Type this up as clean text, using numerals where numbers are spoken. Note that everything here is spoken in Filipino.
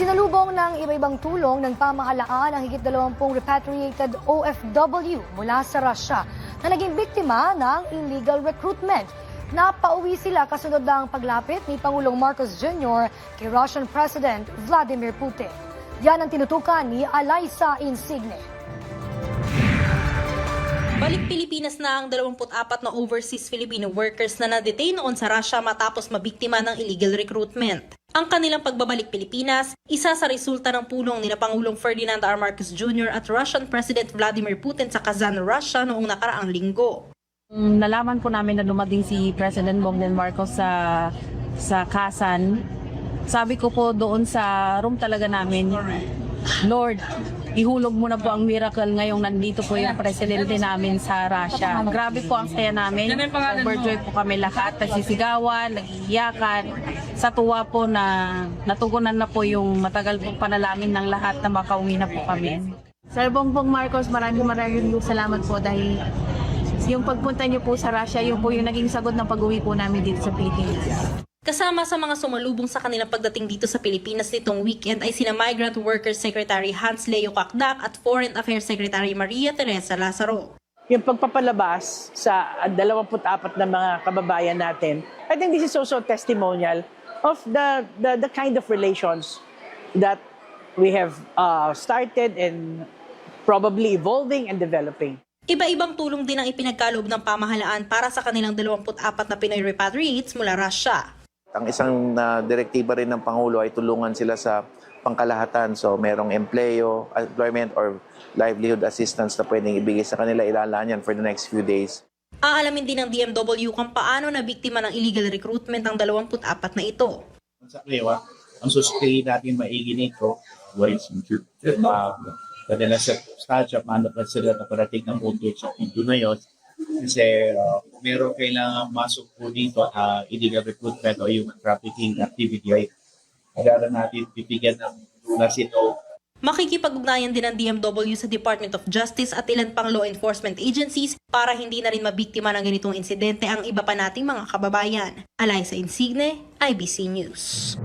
Sinalubong ng iba-ibang tulong ng pamahalaan ang higit 20 repatriated OFW mula sa Russia na naging biktima ng illegal recruitment. Napauwi sila kasunod ng paglapit ni Pangulong Marcos Jr. kay Russian President Vladimir Putin. Yan ang tinutukan ni Alaysa Insigne. Balik Pilipinas na ang 24 na overseas Filipino workers na na-detain noon sa Russia matapos mabiktima ng illegal recruitment. Ang kanilang pagbabalik Pilipinas, isa sa resulta ng pulong ni Pangulong Ferdinand R. Marcos Jr. at Russian President Vladimir Putin sa Kazan, Russia noong nakaraang linggo. Nalaman po namin na dumating si President Bogdan Marcos sa Kazan. Sabi ko po doon sa room talaga namin, Lord, ihulog mo na po ang miracle ngayong nandito po yung presidente namin sa Russia. Grabe po ang saya namin. Overjoyed po kami lahat. Nagsisigawan, nagiiyakan. Sa tuwa po na natugunan na po yung matagal pong panalangin ng lahat na makauwi na po kami. Sir Bongbong Marcos, maraming salamat po dahil yung pagpunta niyo po sa Russia, yung po yung naging sagot ng pag-uwi po namin dito sa Pilipinas. Kasama sa mga sumalubong sa kanilang pagdating dito sa Pilipinas nitong weekend ay sina Migrant Workers Secretary Hans Leo Kakdak at Foreign Affairs Secretary Maria Teresa Lazaro. Yung pagpapalabas sa 24 na mga kababayan natin, I think this is also testimonial of the kind of relations that we have started and probably evolving and developing. Iba-ibang tulong din ang ipinagkaloob ng pamahalaan para sa kanilang 24 na Pinoy repatriates mula Russia. Ang isang direktiba rin ng Pangulo ay tulungan sila sa pangkalahatan. So merong employment or livelihood assistance na pwedeng ibigay sa kanila, ilalaan yan for the next few days. Aalamin din ng DMW kung paano na biktima ng illegal recruitment ang 24 na ito. Sa Klewa, ang susuklayin natin maigi nito, kadala sa stadya, paano pa sila nakarating ng mundo sa mundo na yun. Kasi meron kailangan masok po dito illegal recruitment o human trafficking activity ay kailangan natin bibigyan ng lunas ito. Makikipag-ugnayan din ng DMW sa Department of Justice at ilan pang law enforcement agencies para hindi na rin mabiktima ng ganitong insidente ang iba pa nating mga kababayan. Alaysa Insigne, IBC News.